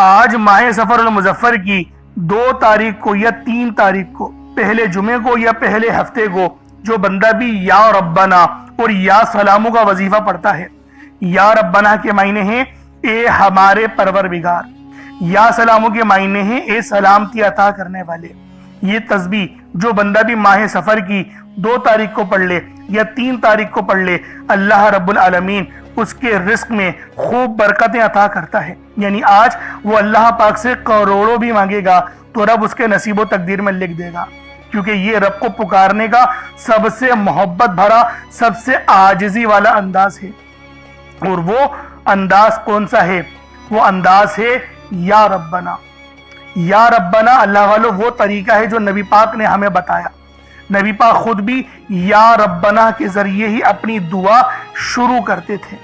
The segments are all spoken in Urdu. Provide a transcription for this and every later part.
آج ماہ سفر المظفر کی 2 تاریخ کو یا 3 تاریخ کو، پہلے جمعے کو یا پہلے ہفتے کو، جو بندہ بھی یا ربنا اور یا سلاموں کا وظیفہ پڑھتا ہے، یا ربنا کے معنی ہیں اے ہمارے پروردگار، یا سلاموں کے معنی ہیں اے سلامتی عطا کرنے والے۔ یہ تسبیح جو بندہ بھی ماہ سفر کی 2 تاریخ کو پڑھ لے یا 3 تاریخ کو پڑھ لے، اللہ رب العالمین اس کے رزق میں خوب برکتیں عطا کرتا ہے۔ یعنی آج وہ اللہ پاک سے کروڑوں بھی مانگے گا تو رب اس کے نصیب و تقدیر میں لکھ دے گا، کیونکہ یہ رب کو پکارنے کا سب سے محبت بھرا، سب سے عاجزی والا انداز ہے۔ اور وہ انداز کون سا ہے؟ وہ انداز ہے یا ربنا۔ یا ربنا اللہ والو وہ طریقہ ہے جو نبی پاک نے ہمیں بتایا۔ نبی پاک خود بھی یا ربنا کے ذریعے ہی اپنی دعا شروع کرتے تھے۔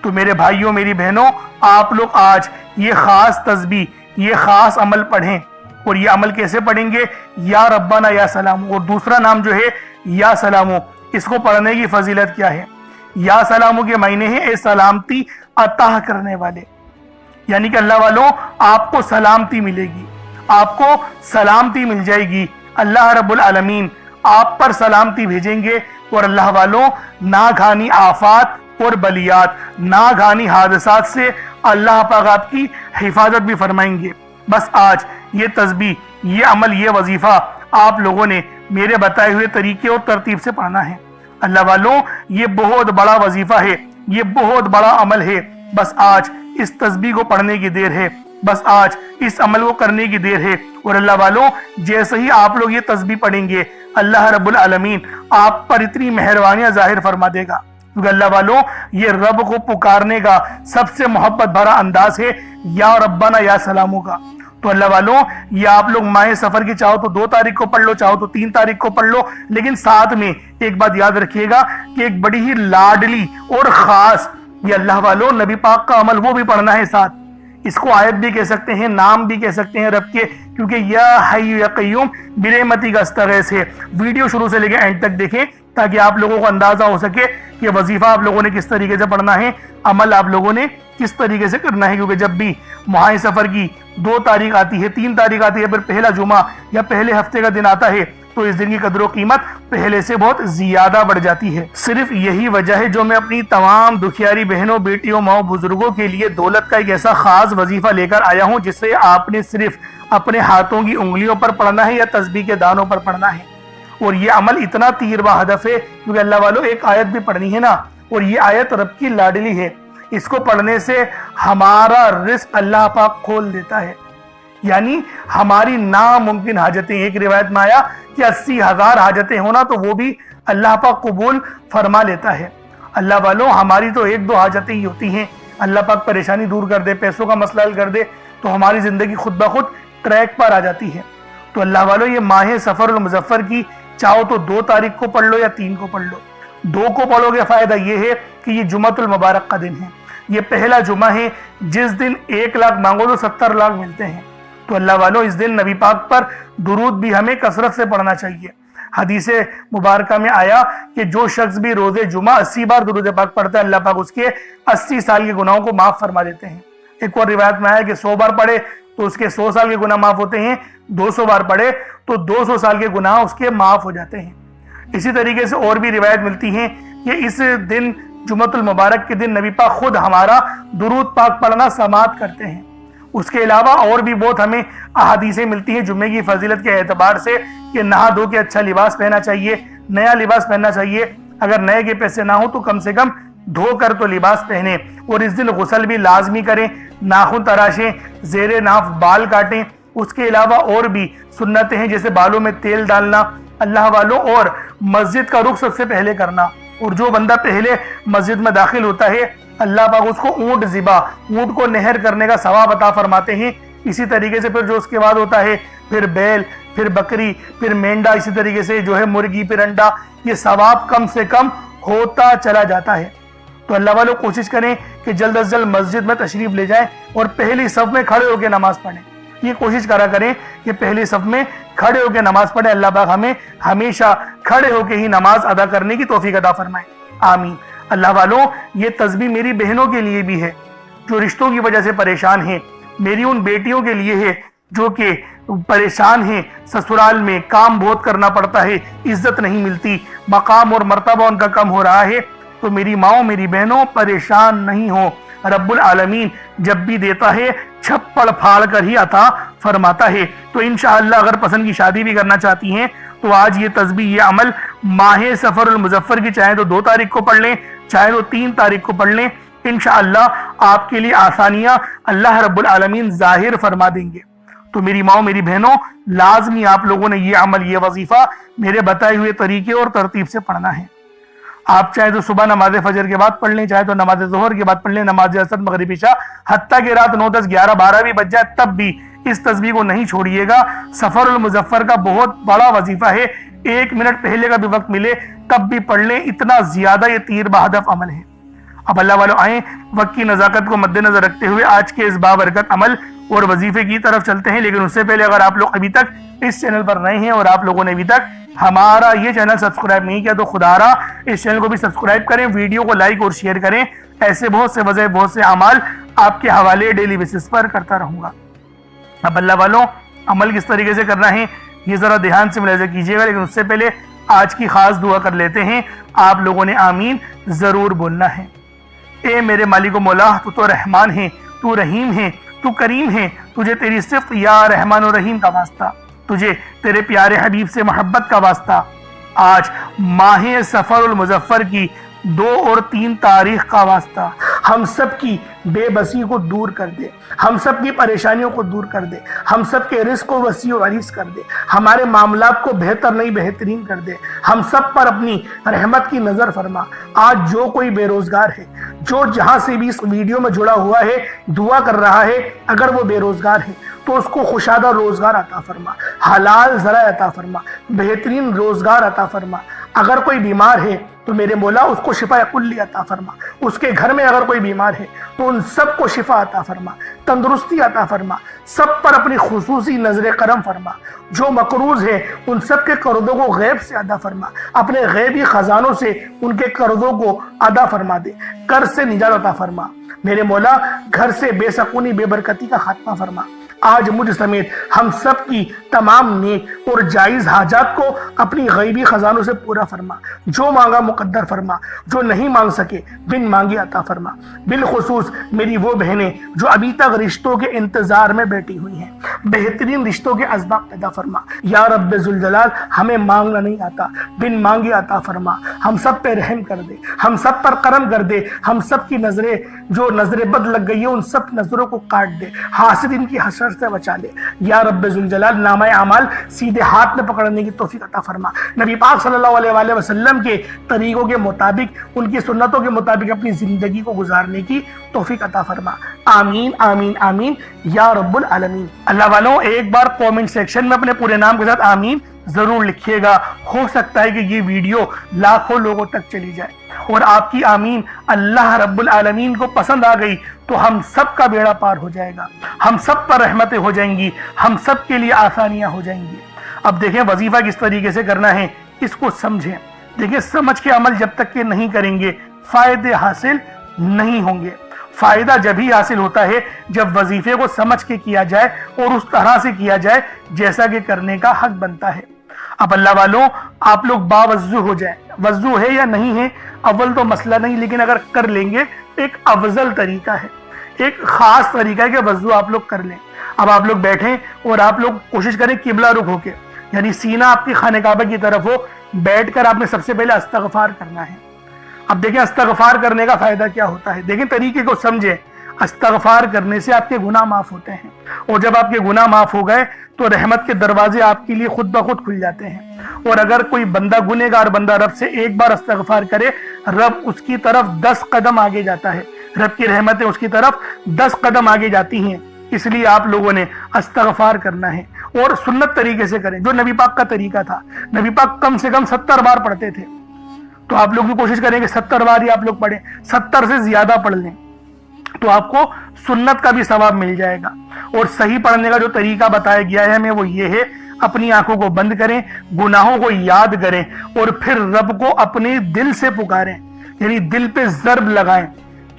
تو میرے بھائیوں، میری بہنوں، آپ لوگ آج یہ خاص تسبیح، یہ خاص عمل پڑھیں۔ اور یہ عمل کیسے پڑھیں گے؟ یا ربنا یا سلام۔ اور دوسرا نام جو ہے یا سلامو، اس کو پڑھنے کی فضیلت کیا ہے؟ یا سلامو کے معنی ہیں اے سلامتی عطا کرنے والے، یعنی کہ اللہ والوں آپ کو سلامتی ملے گی، آپ کو سلامتی مل جائے گی۔ اللہ رب العالمین آپ پر سلامتی بھیجیں گے، اور اللہ والوں ناگہانی آفات اور بلیات، ناگہانی حادثات سے اللہ پاک آپ کی حفاظت بھی فرمائیں گے۔ بس آج یہ تسبیح، یہ عمل، یہ وظیفہ آپ لوگوں نے میرے بتائے ہوئے طریقے اور ترتیب سے پڑھنا ہے۔ اللہ والوں یہ بہت بڑا وظیفہ ہے، یہ بہت بڑا عمل ہے۔ بس آج اس تسبیح کو پڑھنے کی دیر ہے، بس آج اس عمل کو کرنے کی دیر ہے۔ اور اللہ والوں جیسے ہی آپ لوگ یہ تسبیح پڑھیں گے، اللہ رب العالمین آپ پر اتنی مہربانیاں ظاہر فرما دے گا، کیونکہ اللہ والوں یہ رب کو پکارنے کا سب سے محبت بھرا انداز ہے یا ربنا یا سلاموں کا۔ تو اللہ والوں یہ آپ لوگ ماہ سفر کی چاہو تو 2 تاریخ کو پڑھ لو، چاہو تو 3 تاریخ کو پڑھ لو، لیکن ساتھ میں ایک بات یاد رکھیے گا کہ ایک بڑی ہی لاڈلی اور خاص یہ اللہ والوں نبی پاک کا عمل وہ بھی پڑھنا ہے ساتھ۔ اس کو آیت بھی کہہ سکتے ہیں، نام بھی کہہ سکتے ہیں رب کے، کیونکہ یا حی یا قیوم برحمتک استغیث ہے۔ ویڈیو شروع سے لے کے اینڈ تک دیکھیں تاکہ آپ لوگوں کو اندازہ ہو سکے کہ وظیفہ آپ لوگوں نے کس طریقے سے پڑھنا ہے، عمل آپ لوگوں نے کس طریقے سے کرنا ہے۔ کیونکہ جب بھی ماہ سفر کی 2 تاریخ آتی ہے، 3 تاریخ آتی ہے، پھر پہلا جمعہ یا پہلے ہفتے کا دن آتا ہے، تو اس دن کی قدر و قیمت پہلے سے بہت زیادہ بڑھ جاتی ہے۔ صرف یہی وجہ ہے جو میں اپنی تمام دکھیاری بہنوں، بیٹیوں، ماؤں، بزرگوں کے لیے دولت کا ایک ایسا خاص وظیفہ لے کر آیا ہوں جسے آپ نے صرف اپنے ہاتھوں کی انگلیوں پر پڑھنا ہے یا تسبیح کے دانوں پر پڑھنا ہے۔ اور یہ عمل اتنا تیر بہ ہدف ہے کیونکہ اللہ والوں ایک آیت بھی پڑھنی ہے نا، اور یہ آیت رب کی لاڈلی ہے۔ اس کو پڑھنے سے ہمارا رزق اللہ پاک کھول دیتا ہے، یعنی ہماری ناممکن حاجتیں، ایک روایت میں آیا کہ 80,000 حاجتیں ہونا تو وہ بھی اللہ پاک قبول فرما لیتا ہے۔ اللہ والوں ہماری تو 1-2 حاجتیں ہی ہوتی ہیں، اللہ پاک پریشانی دور کر دے، پیسوں کا مسئلہ حل کر دے تو ہماری زندگی خود بخود ٹریک پر آ جاتی ہے۔ تو اللہ والوں یہ ماہ سفر المظفر کی چاہو تو 2 تاریخ کو پڑھ لو یا 3 کو پڑھ لو۔ 2 کو پڑھو گے فائدہ یہ ہے کہ یہ جمعۃ المبارک کا دن ہے، یہ پہلا جمعہ ہے جس دن 1 لاکھ مانگو تو 70 لاکھ ملتے ہیں۔ تو اللہ والوں اس دن نبی پاک پر درود بھی ہمیں کثرت سے پڑھنا چاہیے۔ حدیث مبارکہ میں آیا کہ جو شخص بھی روز جمعہ 80 بار درود پاک پڑھتا ہے، اللہ پاک اس کے 80 سال کے گناہوں کو معاف فرما دیتے ہیں۔ ایک اور روایت میں آیا کہ 100 بار پڑھے تو اس کے 100 سال کے گناہ معاف ہوتے ہیں، 200 بار پڑھے تو 200 سال کے گناہ اس کے معاف ہو جاتے ہیں۔ اسی طریقے سے اور بھی روایت ملتی ہیں کہ اس دن جمعۃ المبارک کے دن نبی پاک خود ہمارا درود پاک پڑھنا سماعت کرتے ہیں۔ اس کے علاوہ اور بھی بہت ہمیں احادیثیں ملتی ہیں جمعے کی فضیلت کے اعتبار سے کہ نہا دھو کے اچھا لباس پہننا چاہیے، نیا لباس پہننا چاہیے، اگر نئے کے پیسے نہ ہوں تو کم سے کم دھو کر تو لباس پہنیں، اور اس دن غسل بھی لازمی کریں، ناخن تراشیں، زیر ناف بال کاٹیں۔ اس کے علاوہ اور بھی سنتیں ہیں جیسے بالوں میں تیل ڈالنا اللہ والوں، اور مسجد کا رخ سب سے پہلے کرنا۔ اور جو بندہ پہلے مسجد میں داخل ہوتا ہے اللہ پاک اس کو اونٹ ذبح، اونٹ کو نہر کرنے کا ثواب عطا فرماتے ہیں۔ اسی طریقے سے پھر جو اس کے بعد ہوتا ہے پھر بیل، پھر بکری، پھر مینڈا، اسی طریقے سے جو ہے مرغی، پھر انڈا، یہ ثواب کم سے کم ہوتا چلا جاتا ہے۔ تو اللہ والوں کوشش کریں کہ جلد از جلد مسجد میں تشریف لے جائیں اور پہلی صف میں کھڑے ہو کے نماز پڑھیں۔ یہ کوشش کرا کریں کہ پہلی صف میں کھڑے ہو کے نماز پڑھیں۔ اللہ پاک ہمیں ہمیشہ کھڑے ہو کے ہی نماز ادا کرنے کی توفیق عطا فرمائے، آمین۔ اللہ والوں یہ تسبیح میری بہنوں کے لیے بھی ہے جو رشتوں کی وجہ سے پریشان ہیں، میری ان بیٹیوں کے لیے ہے جو کہ پریشان ہیں، سسرال میں کام بہت کرنا پڑتا ہے، عزت نہیں ملتی، مقام اور مرتبہ ان کا کم ہو رہا ہے، تو میری ماؤں میری بہنوں پریشان نہیں ہو، رب العالمین جب بھی دیتا ہے چھپڑ پھاڑ کر ہی عطا فرماتا ہے۔ تو انشاءاللہ اگر پسند کی شادی بھی کرنا چاہتی ہیں تو آج یہ تسبیح، یہ عمل ماہ سفر المظفر کی چاہے تو 2 تاریخ کو پڑھ لیں، چاہے تو 3 تاریخ کو پڑھ لیں، انشاءاللہ آپ کے لیے آسانیاں اللہ رب العالمین ظاہر فرما دیں گے۔ تو میری ماؤں میری بہنوں لازمی آپ لوگوں نے یہ عمل، یہ وظیفہ میرے بتائے ہوئے طریقے اور ترتیب سے پڑھنا ہے۔ آپ چاہے تو صبح نماز فجر کے بعد پڑھ لیں، چاہے تو نماز ظہر کے بعد پڑھ لیں، نماز عصر مغرب عشاء، حتیٰ کہ رات 9 10 11 12 بھی بج جائے تب بھی اس تسبیح کو نہیں چھوڑیے گا۔ سفر المظفر کا بہت بڑا وظیفہ ہے، 1 منٹ پہلے کا بھی وقت ملے تب بھی پڑھ لیں، اتنا زیادہ یہ تیر بہدف عمل ہے۔ اب اللہ والوں آئیں وقت کی نزاکت کو مد نظر رکھتے ہوئے آج کے اس بابرکت عمل اور وظیفے کی طرف چلتے ہیں، لیکن اس سے پہلے اگر آپ لوگ ابھی تک اس چینل پر نئے ہیں اور آپ لوگوں نے ابھی تک ہمارا یہ چینل سبسکرائب نہیں کیا تو خدا را اس چینل کو بھی سبسکرائب کریں، ویڈیو کو لائک اور شیئر کریں، ایسے بہت سے وظائف، بہت سے اعمال آپ کے حوالے ڈیلی بیسس پر کرتا رہوں گا۔ اب اللہ والوں عمل کس طریقے سے کرنا ہے یہ ذرا دھیان سے ملاحظہ کیجیے گا، لیکن اس سے پہلے آج کی خاص دعا کر لیتے ہیں۔ آپ لوگوں نے آمین ضرور بولنا ہے۔ اے میرے مالک و مولا، تو رحمان ہے، تو رحیم ہے، تو کریم ہے، تجھے تیری صفت یا رحمان و رحیم کا واسطہ، تجھے تیرے پیارے حبیب سے محبت کا واسطہ، آج ماہ سفر المظفر کی 2 اور 3 تاریخ کا واسطہ، ہم سب کی بے بسی کو دور کر دے، ہم سب کی پریشانیوں کو دور کر دے، ہم سب کے رزق کو وسیع و عریض کر دے، ہمارے معاملات کو بہتر نہیں بہترین کر دے، ہم سب پر اپنی رحمت کی نظر فرما۔ آج جو کوئی بے روزگار ہے، جو جہاں سے بھی اس ویڈیو میں جڑا ہوا ہے دعا کر رہا ہے، اگر وہ بے روزگار ہے تو اس کو خوشادہ روزگار عطا فرما، حلال ذرائع عطا فرما، بہترین روزگار عطا فرما۔ اگر کوئی بیمار ہے تو میرے مولا اس کو شفا کلی عطا فرما، اس کے گھر میں اگر کوئی بیمار ہے تو ان سب کو شفا عطا فرما، تندرستی عطا فرما، سب پر اپنی خصوصی نظر کرم فرما، جو مقروض ہے ان سب کے قرضوں کو غیب سے ادا فرما، اپنے غیبی خزانوں سے ان کے قرضوں کو ادا فرما دے، قرض سے نجات عطا فرما، میرے مولا گھر سے بے سکونی بے برکتی کا خاتمہ فرما۔ آج مجھ سمیت ہم سب کی تمام نیک اور جائز حاجات کو اپنی غیبی خزانوں سے پورا فرما، جو مانگا مقدر فرما، جو نہیں مانگ سکے بن مانگے عطا فرما۔ بالخصوص میری وہ بہنیں جو ابھی تک رشتوں کے انتظار میں بیٹھی ہوئی ہیں، بہترین رشتوں کے اسباب پیدا فرما۔ یا رب ذوالجلال ہمیں مانگنا نہیں آتا، بن مانگے عطا فرما، ہم سب پہ رحم کر دے، ہم سب پر کرم کر دے، ہم سب کی نظریں جو نظر بد لگ گئی ہے ان سب نظروں کو کاٹ دے، حاسدین کی حسرت سے بچا لے۔ یا رب ذوالجلال نامہ اعمال سیدھے ہاتھ میں پکڑنے کی توفیق عطا فرما، نبی پاک صلی اللہ علیہ وآلہ وسلم کے طریقوں کے مطابق، ان کی سنتوں کے مطابق اپنی زندگی کو گزارنے کی توفیق عطا فرما۔ آمین آمین آمین یا رب العالمین۔ اللہ والوں ایک بار کومنٹ سیکشن میں اپنے پورے نام کے ساتھ آمین ضرور لکھیے گا، ہو سکتا ہے کہ یہ ویڈیو لاکھوں لوگوں تک چلی جائے اور آپ کی آمین اللہ رب العالمین کو پسند آ گئی تو ہم سب کا بیڑا پار ہو جائے گا، ہم سب پر رحمتیں ہو جائیں گی، ہم سب کے لیے آسانیاں ہو جائیں گی۔ اب دیکھیں وظیفہ کس طریقے سے کرنا ہے، اس کو سمجھیں۔ دیکھیں سمجھ کے عمل جب تک کہ نہیں کریں گے فائدے حاصل نہیں ہوں گے۔ فائدہ جب ہی حاصل ہوتا ہے جب وظیفے کو سمجھ کے کیا جائے اور اس طرح سے کیا جائے جیسا کہ کرنے کا حق بنتا ہے۔ اب اللہ والوں آپ لوگ باوضو ہو جائیں، وضو ہے یا نہیں ہے اول تو مسئلہ نہیں، لیکن اگر کر لیں گے ایک افضل طریقہ ہے، ایک خاص طریقہ ہے کہ وضو آپ لوگ کر لیں۔ اب آپ لوگ بیٹھیں اور آپ لوگ کوشش کریں قبلہ رخ ہو کے، یعنی سینہ آپ کی خانہ کعبہ کی طرف ہو، بیٹھ کر آپ نے سب سے پہلے استغفار کرنا ہے۔ اب دیکھیں استغفار کرنے کا فائدہ کیا ہوتا ہے، دیکھیں طریقے کو سمجھیں۔ استغفار کرنے سے آپ کے گناہ معاف ہوتے ہیں، اور جب آپ کے گناہ معاف ہو گئے تو رحمت کے دروازے آپ کے لیے خود بخود کھل جاتے ہیں۔ اور اگر کوئی بندہ گنہگار بندہ رب سے ایک بار استغفار کرے، رب اس کی طرف 10 قدم آگے جاتا ہے، رب کی رحمتیں اس کی طرف 10 قدم آگے جاتی ہیں۔ اس لیے آپ لوگوں نے استغفار کرنا ہے اور سنت طریقے سے کریں، جو نبی پاک کا طریقہ تھا۔ نبی پاک کم سے کم 70 بار پڑھتے تھے، تو آپ لوگ بھی کوشش کریں کہ 70 بار ہی آپ لوگ پڑھیں، 70 سے زیادہ پڑھ لیں تو آپ کو سنت کا بھی ثواب مل جائے گا۔ اور صحیح پڑھنے کا جو طریقہ بتایا گیا ہے ہمیں وہ یہ ہے، اپنی آنکھوں کو بند کریں، گناہوں کو یاد کریں اور پھر رب کو اپنے دل سے پکاریں، یعنی دل پہ ضرب لگائیں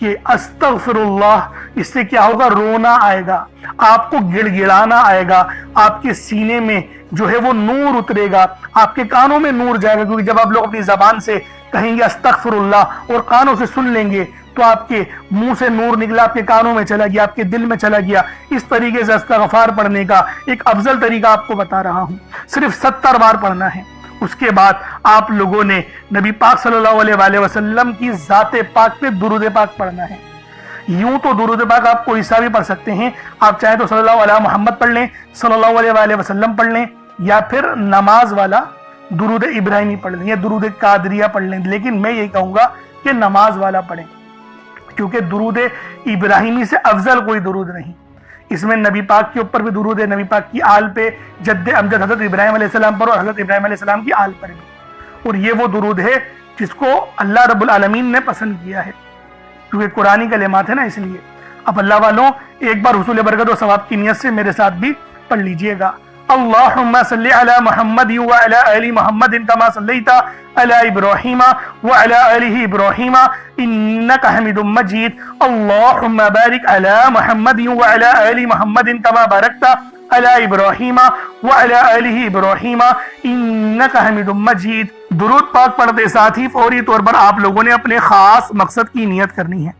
کہ استغفراللہ، اس سے کیا ہوگا؟ رونا آئے گا، آپ کو گڑ گڑانا آئے گا، آپ کے سینے میں جو ہے وہ نور اترے گا، آپ کے کانوں میں نور جائے گا، کیونکہ جب آپ لوگ اپنی زبان سے کہیں گے استغفراللہ اور کانوں سے سن لیں گے تو آپ کے منہ سے نور نکلا، آپ کے کانوں میں چلا گیا، آپ کے دل میں چلا گیا۔ اس طریقے سے استغفار پڑھنے کا ایک افضل طریقہ آپ کو بتا رہا ہوں، صرف 70 بار پڑھنا ہے۔ اس کے بعد آپ لوگوں نے نبی پاک صلی اللہ علیہ وآلہ وسلم کی ذات پاک پہ درود پاک پڑھنا ہے۔ یوں تو درود پاک آپ کوئی سا بھی پڑھ سکتے ہیں، آپ چاہیں تو صلی اللہ علیہ محمد پڑھ لیں، صلی اللہ علیہ وآلہ وسلم پڑھ لیں، یا پھر نماز والا درود ابراہیمی پڑھ لیں یا درود قادریہ پڑھ لیں، لیکن میں یہ کہوں گا کہ نماز والا پڑھیں، کیونکہ درود ابراہیمی سے افضل کوئی درود نہیں۔ اس میں نبی پاک کے اوپر بھی درود ہے، نبی پاک کی آل پہ، جد امجد حضرت ابراہیم علیہ السلام پر اور حضرت ابراہیم علیہ السلام کی آل پر بھی، اور یہ وہ درود ہے جس کو اللہ رب العالمین نے پسند کیا ہے، کیونکہ قرآنی کلمات ہے نا، اس لیے۔ اب اللہ والوں ایک بار حصول برکت و ثواب کی نیت سے میرے ساتھ بھی پڑھ لیجئے گا۔ اللہم صلی علی محمد وعلی آل محمد کما صلیت علی ابراہیم وعلی آل ابراہیم انک حمید مجید۔ اللہم بارک علی محمد وعلی آل محمد کما بارکت علی ابراہیم وعلی آل ابراہیم انک حمید مجید۔ درود پاک پڑھتے ساتھ ہی فوری طور پر آپ لوگوں نے اپنے خاص مقصد کی نیت کرنی ہے۔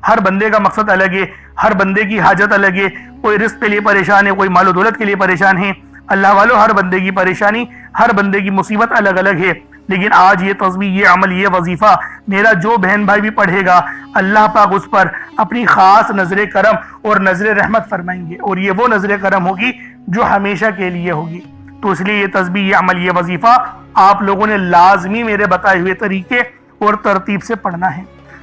ہر بندے کا مقصد الگ ہے، ہر بندے کی حاجت الگ ہے، کوئی رزق کے لیے پریشان ہے، کوئی مال و دولت کے لیے پریشان ہے۔ اللہ والوں ہر بندے کی پریشانی، ہر بندے کی مصیبت الگ الگ ہے، لیکن آج یہ تسبیح، یہ عمل، یہ وظیفہ میرا جو بہن بھائی بھی پڑھے گا، اللہ پاک اس پر اپنی خاص نظر کرم اور نظر رحمت فرمائیں گے، اور یہ وہ نظر کرم ہوگی جو ہمیشہ کے لیے ہوگی۔ تو اس لیے یہ تسبیح، یہ عمل، یہ وظیفہ آپ لوگوں نے لازمی میرے بتائے ہوئے طریقے اور ترتیب سے پڑھنا ہے۔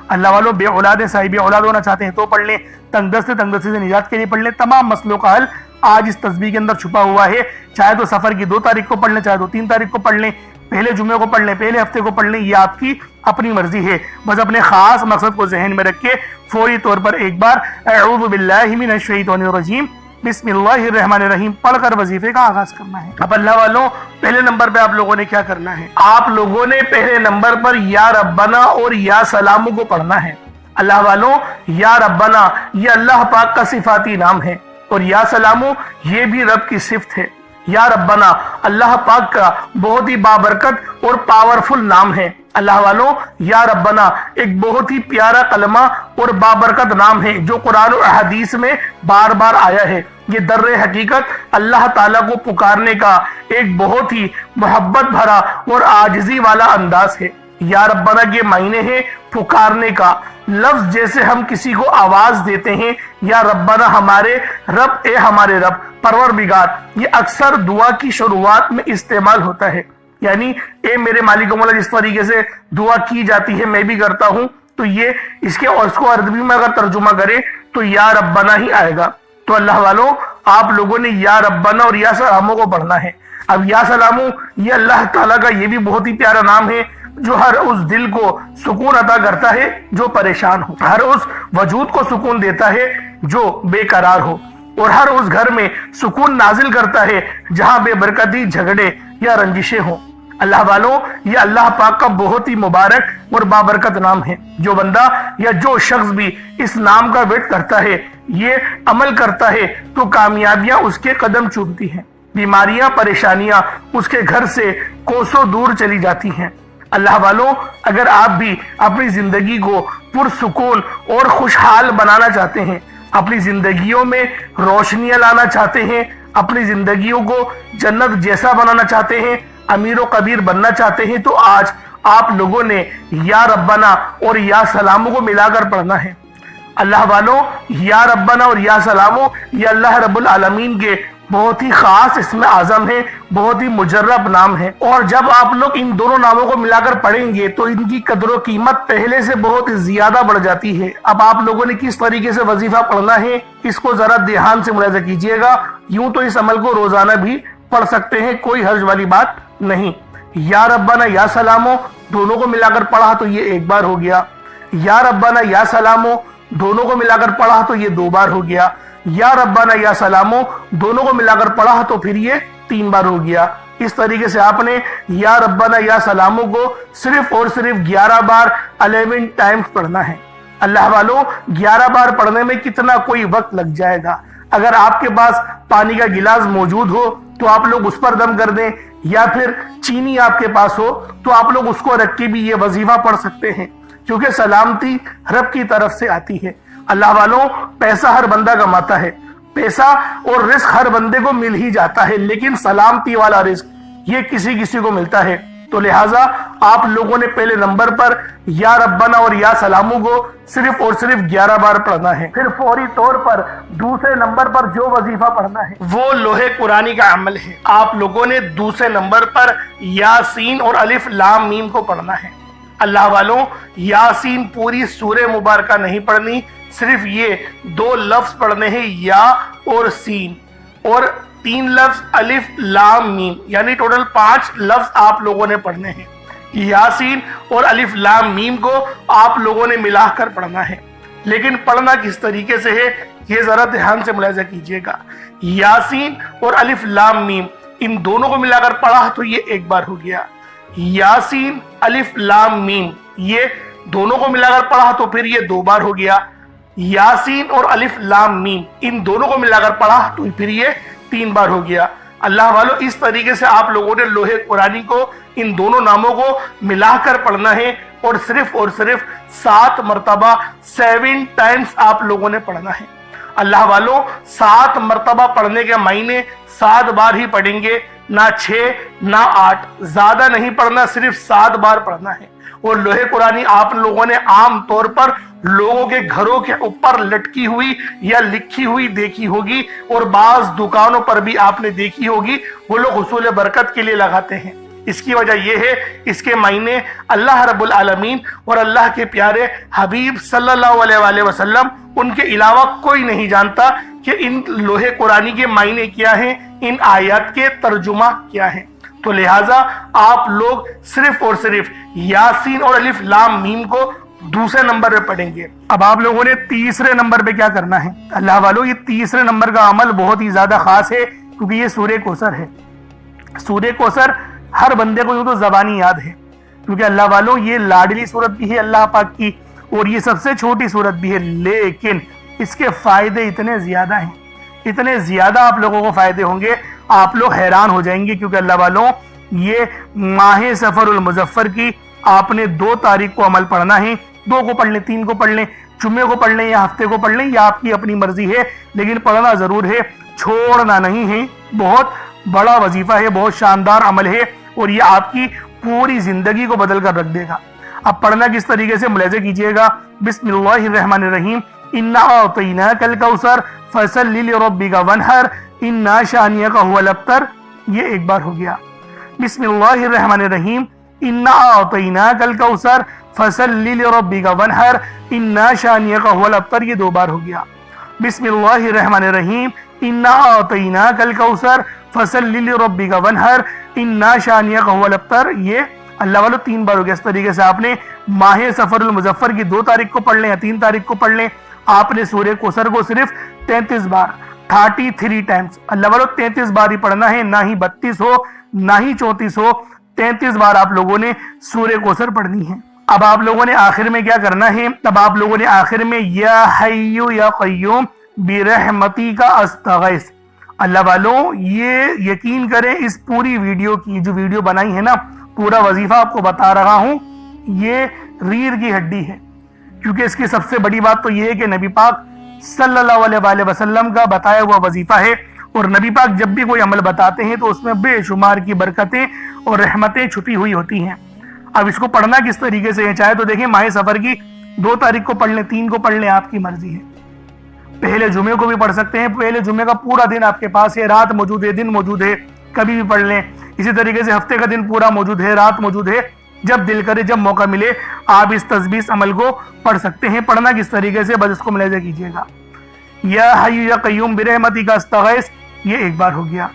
اللہ والوں بے اولاد صاحب اولاد ہونا چاہتے ہیں تو پڑھ لیں، تنگ دستی سے نجات کے لیے پڑھ لیں۔ تمام مسئلوں کا حل آج اس تسبیح کے اندر چھپا ہوا ہے، چاہے تو سفر کی 2 تاریخ کو پڑھ لیں، چاہے تو 3 تاریخ کو پڑھ لیں، پہلے جمعے کو پڑھ لیں، پہلے ہفتے کو پڑھ لیں، یہ آپ کی اپنی مرضی ہے۔ بس اپنے خاص مقصد کو ذہن میں رکھ کے فوری طور پر ایک بار اعوذ باللہ من الشیطان الرجیم بسم اللہ الرحمن الرحیم پڑھ کر وظیفے کا آغاز کرنا ہے۔ اب اللہ والوں پہلے نمبر پہ آپ لوگوں نے کیا کرنا ہے؟ آپ لوگوں نے پہلے نمبر پر یا ربنا اور یا سلام کو پڑھنا ہے۔ اللہ والوں یا ربنا یہ اللہ پاک کا صفاتی نام ہے، اور یا سلامو یہ بھی رب کی صفت ہے۔ یا ربنا اللہ پاک کا بہت ہی بابرکت اور پاورفل نام ہے۔ اللہ والوں یا ربنا ایک بہت ہی پیارا کلمہ اور بابرکت نام ہے جو قرآن و احادیث میں بار بار آیا ہے۔ یہ در حقیقت اللہ تعالیٰ کو پکارنے کا ایک بہت ہی محبت بھرا اور عاجزی والا انداز ہے۔ یا ربنا کے معنی ہے پکارنے کا، لفظ جیسے ہم کسی کو آواز دیتے ہیں یا ربنا ہمارے رب، اے ہمارے رب، پروردگار، یہ اکثر دعا کی شروعات میں استعمال ہوتا ہے، یعنی اے میرے مالک و مولا جس طریقے سے دعا کی جاتی ہے میں بھی کرتا ہوں، تو یہ اس کو عربی میں اگر ترجمہ کرے تو یا ربنا ہی آئے گا۔ تو اللہ والوں آپ لوگوں نے یا ربنا اور یا سلاموں کو پڑھنا ہے۔ اب یا سلاموں یہ اللہ تعالیٰ کا یہ بھی بہت ہی پیارا نام ہے جو ہر اس دل کو سکون عطا کرتا ہے جو پریشان ہو، ہر اس وجود کو سکون دیتا ہے جو بے قرار ہو، اور ہر اس گھر میں سکون نازل کرتا ہے جہاں بے برکتی، جھگڑے یا رنجشیں ہوں۔ اللہ والوں یہ اللہ پاک کا بہت ہی مبارک اور بابرکت نام ہے۔ جو بندہ یا جو شخص بھی اس نام کا ورد کرتا ہے، یہ عمل کرتا ہے، تو کامیابیاں اس کے قدم چومتی ہیں، بیماریاں، پریشانیاں اس کے گھر سے کوسوں دور چلی جاتی ہیں۔ اللہ والوں اگر آپ بھی اپنی زندگی کو پرسکون اور خوشحال بنانا چاہتے ہیں، اپنی زندگیوں میں روشنیاں لانا چاہتے ہیں، اپنی زندگیوں کو جنت جیسا بنانا چاہتے ہیں، امیر و کبیر بننا چاہتے ہیں، تو آج آپ لوگوں نے یا ربنا اور یا سلاموں کو ملا کر پڑھنا ہے۔ اللہ والوں یا ربنا اور یا سلاموں یہ اللہ رب العالمین کے بہت ہی خاص اسم اعظم ہے، بہت ہی مجرب نام ہے، اور جب آپ لوگ ان دونوں ناموں کو ملا کر پڑھیں گے تو ان کی قدر و قیمت پہلے سے بہت زیادہ بڑھ جاتی ہے۔ اب آپ لوگوں نے کس طریقے سے وظیفہ پڑھنا ہے اس کو ذرا دھیان سے ملاحظہ کیجئے گا۔ یوں تو اس عمل کو روزانہ بھی پڑھ سکتے ہیں، کوئی حرج والی بات نہیں۔ یا ربنا یا سلامو دونوں کو ملا کر پڑھا تو یہ 1 بار ہو گیا، یا ربنا یا سلامو دونوں کو ملا کر پڑھا تو یہ 2 بار ہو گیا، یا ربنا یا سلامو دونوں کو ملا کر پڑھا تو پھر یہ 3 بار ہو گیا۔ اس طریقے سے آپ نے یا ربنا یا سلامو کو صرف اور صرف 11 بار 11 ٹائمز پڑھنا ہے۔ اللہ والوں 11 بار پڑھنے میں کتنا کوئی وقت لگ جائے گا. اگر آپ کے پاس پانی کا گلاس موجود ہو تو آپ لوگ اس پر دم کر دیں، یا پھر چینی آپ کے پاس ہو تو آپ لوگ اس کو رکھ کے بھی یہ وظیفہ پڑھ سکتے ہیں، کیونکہ سلامتی رب کی طرف سے آتی ہے. اللہ والوں پیسہ ہر بندہ کماتا ہے، پیسہ اور رزق ہر بندے کو مل ہی جاتا ہے، لیکن سلامتی والا رزق یہ کسی کسی کو ملتا ہے. تو لہٰذا آپ لوگوں نے پہلے نمبر پر یا ربنا اور یا سلامو کو صرف اور صرف 11 بار پڑھنا ہے. پھر فوری طور پر دوسرے نمبر پر جو وظیفہ پڑھنا ہے وہ لوح قرآنی کا عمل ہے. آپ لوگوں نے دوسرے نمبر پر یاسین اور الف لام میم کو پڑھنا ہے. اللہ والوں یاسین پوری سورہ مبارکہ نہیں پڑھنی، صرف یہ 2 لفظ پڑھنے ہیں، یا اور سین، اور 3 لفظ الف لام میم، یعنی ٹوٹل 5 لفظ آپ لوگوں نے پڑھنے ہیں. یاسین اور الف لام میم کو آپ لوگوں نے ملا کر پڑھنا ہے. لیکن پڑھنا کس طریقے سے ہے یہ ذرا دھیان سے ملاحظہ کیجئے گا. یاسین اور الف لام میم ان دونوں کو ملا کر پڑھا تو یہ ایک بار ہو گیا. یاسین الف لام میم یہ دونوں کو ملا کر پڑھا تو پھر یہ 2 بار ہو گیا. یاسین اور الف لام میم ان دونوں کو ملا کر پڑھا تو پھر یہ 3 بار ہو گیا. اللہ والوں اس طریقے سے آپ لوگوں نے لوح قرآنی کو ان دونوں ناموں کو ملا کر پڑھنا ہے، اور صرف 7 مرتبہ 7 ٹائمز آپ لوگوں نے پڑھنا ہے. اللہ والوں 7 مرتبہ پڑھنے کے معنی 7 بار ہی پڑھیں گے، نہ 6 نہ 8، زیادہ نہیں پڑھنا، صرف 7 بار پڑھنا ہے. اور لوح قرآنی آپ لوگوں نے عام طور پر لوگوں کے گھروں کے اوپر لٹکی ہوئی یا لکھی ہوئی دیکھی ہوگی، اور بعض دکانوں پر بھی آپ نے دیکھی ہوگی، وہ لوگ حصول برکت کے لیے لگاتے ہیں. اس کی وجہ یہ ہے اس کے معنی اللہ رب العالمین اور اللہ کے پیارے حبیب صلی اللہ علیہ وآلہ وسلم ان کے علاوہ کوئی نہیں جانتا کہ ان لوح قرآنی کے معنی کیا ہیں، ان آیات کے ترجمہ کیا ہیں. تو لہٰذا آپ لوگ صرف اور صرف یاسین اور الف لام میم کو دوسرے نمبر پہ پڑھیں گے. اب آپ لوگوں نے تیسرے نمبر پہ کیا کرنا ہے. اللہ والوں یہ تیسرے نمبر کا عمل بہت ہی زیادہ خاص ہے، کیونکہ یہ سورہ کوثر ہے. سورہ کوثر ہر بندے کو یوں تو زبانی یاد ہے، کیونکہ اللہ والوں یہ لاڈلی صورت بھی ہے اللہ پاک کی، اور یہ سب سے چھوٹی صورت بھی ہے، لیکن اس کے فائدے اتنے زیادہ ہیں، اتنے زیادہ آپ لوگوں کو فائدے ہوں گے، آپ لوگ حیران ہو جائیں گے. کیونکہ اللہ والوں یہ ماہ سفر المظفر کی آپ نے 2 تاریخ کو عمل پڑھنا ہے. 2 کو پڑھ لیں، 3 کو پڑھ لیں، جمعے کو پڑھ لیں یا ہفتے کو پڑھ لیں، یہ آپ کی اپنی مرضی ہے، لیکن پڑھنا ضرور ہے، چھوڑنا نہیں ہے. بہت بڑا وظیفہ ہے، بہت شاندار عمل ہے، اور یہ آپ کی پوری زندگی کو بدل کر رکھ دے گا. اب پڑھنا کس طریقے سے ملاحظہ کیجئے گا. بسم اللہ الرحمن الرحیم. انا اعطیناک الکوثر فصلی لربک وانحر انا شانئک هو الابتر، یہ ایک بار ہو گیا. بسم اللہ الرحمن الرحیم. انا اعطیناک الکوثر فصلی لربک وانحر انا شانئک هو الابتر، یہ 2 بار ہو گیا. بسم اللہ الرحمن الرحیم. انا اعطیناک الکوثر فصلی لربک وانحر انا شانئک هو الابتر، یہ اللہ والو 3 بار ہو گیا. اس طریقے سے آپ نے ماہ سفر المظفر کی 2 تاریخ کو پڑھ لیں یا 3 تاریخ کو پڑھ لیں. آپ نے سورہ کوثر کو صرف 33 بار 33 ٹائمز اللہ والو 33 بار ہی پڑھنا ہے، نہ ہی 32 ہو نہ ہی 34 ہو، 33 بار آپ لوگوں نے سورہ کوثر پڑھنی ہے. اب آپ لوگوں نے آخر میں کیا کرنا ہے. اب آپ لوگوں نے آخر میں یا حی یا قیوم برحمتی کا استغیث. اللہ والوں یہ یقین کریں اس پوری ویڈیو کی جو ویڈیو بنائی ہے نا، پورا وظیفہ آپ کو بتا رہا ہوں، یہ ریڑھ کی ہڈی ہے. کیونکہ اس کی سب سے بڑی بات تو یہ ہے کہ نبی پاک صلی اللہ علیہ وآلہ وسلم کا بتایا ہوا وظیفہ ہے، اور نبی پاک جب بھی کوئی عمل بتاتے ہیں تو اس میں بے شمار کی برکتیں اور رحمتیں چھپی ہوئی ہوتی ہیں. اب اس کو پڑھنا کس طریقے سے ہے، چاہے تو دیکھیں ماہ سفر کی 2 تاریخ کو پڑھ لیں، 3 کو پڑھ لیں، آپ کی مرضی ہے. پہلے جمعے کو بھی پڑھ سکتے ہیں، پہلے جمعے کا پورا دن آپ کے پاس ہے، رات موجود ہے، دن موجود ہے، کبھی بھی پڑھ لیں. اسی طریقے سے ہفتے کا دن پورا موجود ہے، رات موجود ہے، جب دل کرے جب موقع ملے آپ اس تسبیح عمل کو پڑھ سکتے ہیں. پڑھنا کس طریقے سے بس اس کو ملاحظہ کیجئے گا. یا حی یا قیوم برحمتی کا استغیث، یہ ایک بار ہو گیا.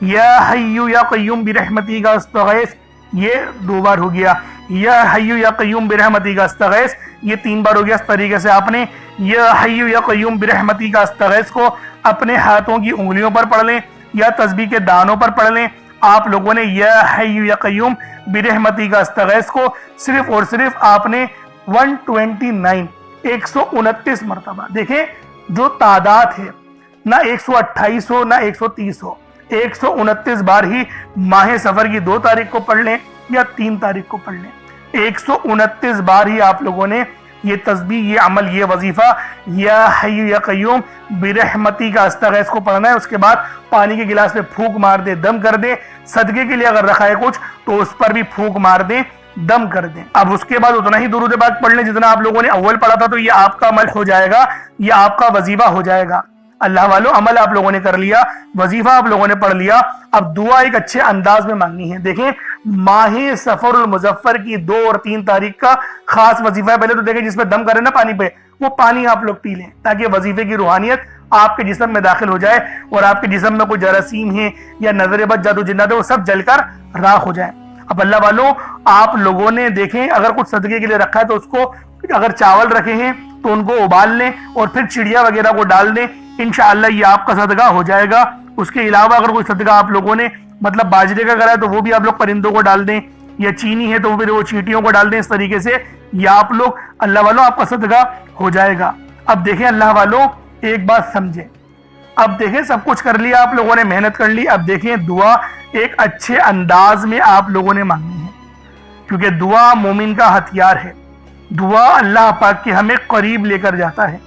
یا حی یا قیوم برحمتی کا استغیث، یہ 2 بار ہو گیا. یا حی یا قیوم برحمتی کا استغیث، یہ 3 بار ہو گیا. اس طریقے سے آپ نے یا حی یا قیوم برحمتی کا استغیث کو اپنے ہاتھوں کی انگلیوں پر پڑھ لیں یا تسبیح کے دانوں پر پڑھ لیں. آپ لوگوں نے یا حی یا قیوم برحمتی کا استغیث کو صرف اور صرف آپ نے 129 129 مرتبہ. دیکھیں جو تعداد ہے نہ 128 ہو نہ 130 ہو, 129 بار ہی ماہ سفر کی 2 تاریخ کو پڑھ لیں یا 3 تاریخ کو پڑھ لیں. 129 بار ہی آپ لوگوں نے یہ تسبیح, یہ عمل, یہ وظیفہ یا حی یا قیوم برحمتی کا استغیث کو پڑھنا ہے. اس کے بعد پانی کے گلاس پہ پھونک مار دیں, دم کر دیں. صدقے کے لیے اگر رکھا ہے کچھ تو اس پر بھی پھونک مار دیں, دم کر دیں. اب اس کے بعد اتنا ہی درود پاک پڑھ لیں جتنا آپ لوگوں نے اول پڑھا تھا, تو یہ آپ کا عمل ہو جائے گا, یہ آپ کا وظیفہ ہو جائے گا. اللہ والو عمل آپ لوگوں نے کر لیا, وظیفہ آپ لوگوں نے پڑھ لیا. اب دعا ایک اچھے انداز میں مانگنی ہے. دیکھیں ماہ سفر المظفر کی 2 اور 3 تاریخ کا خاص وظیفہ ہے. پہلے تو دیکھیں جس پہ دم کرے نا پانی پہ, وہ پانی آپ لوگ پی لیں تاکہ وظیفے کی روحانیت آپ کے جسم میں داخل ہو جائے اور آپ کے جسم میں کوئی جراثیم ہے یا نظر بد جادو جنات ہے وہ سب جل کر راکھ ہو جائے. اب اللہ والوں آپ لوگوں نے دیکھیں اگر کچھ صدقے کے لیے رکھا ہے تو اس کو, اگر چاول رکھے ہیں تو ان کو ابال لیں اور پھر چڑیا وغیرہ کو ڈال دیں. انشاءاللہ یہ آپ کا صدقہ ہو جائے گا. اس کے علاوہ اگر کوئی صدقہ آپ لوگوں نے مطلب باجرے کا کرا ہے تو وہ بھی آپ لوگ پرندوں کو ڈال دیں, یا چینی ہے تو پھر وہ چیٹیوں کو ڈال دیں. اس طریقے سے یہ آپ لوگ اللہ والوں آپ کا صدقہ ہو جائے گا. اب دیکھیں اللہ والوں ایک بات سمجھیں, اب دیکھیں سب کچھ کر لیا آپ لوگوں نے, محنت کر لی. اب دیکھیں دعا ایک اچھے انداز میں آپ لوگوں نے مانگنی ہے, کیونکہ دعا مومن کا ہتھیار ہے. دعا اللہ پاک کے ہمیں قریب لے کر جاتا ہے.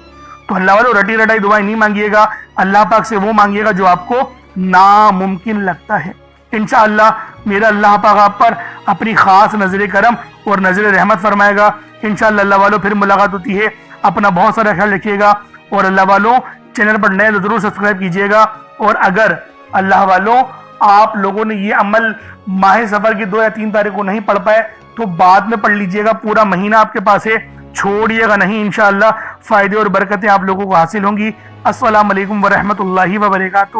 تو اللہ والوں رٹی رٹائی دعائیں نہیں مانگیے گا, اللہ پاک سے وہ مانگیے گا جو آپ کو ناممکن لگتا ہے. انشاءاللہ میرا اللہ پاک آپ پر اپنی خاص نظر کرم اور نظر رحمت فرمائے گا. انشاءاللہ اللہ والوں پھر ملاقات ہوتی ہے. اپنا بہت سارا خیال رکھیے گا, اور اللہ والوں چینل پر نئے تو ضرور سبسکرائب کیجیے گا. اور اگر اللہ والوں آپ لوگوں نے یہ عمل ماہ سفر کی 2 یا 3 تاریخ کو نہیں پڑھ پائے تو بعد میں پڑھ لیجئے گا. پورا مہینہ آپ کے پاس ہے, چھوڑیے گا نہیں. انشاءاللہ فائدے اور برکتیں آپ لوگوں کو حاصل ہوں گی. السلام علیکم ورحمۃ اللہ وبرکاتہ.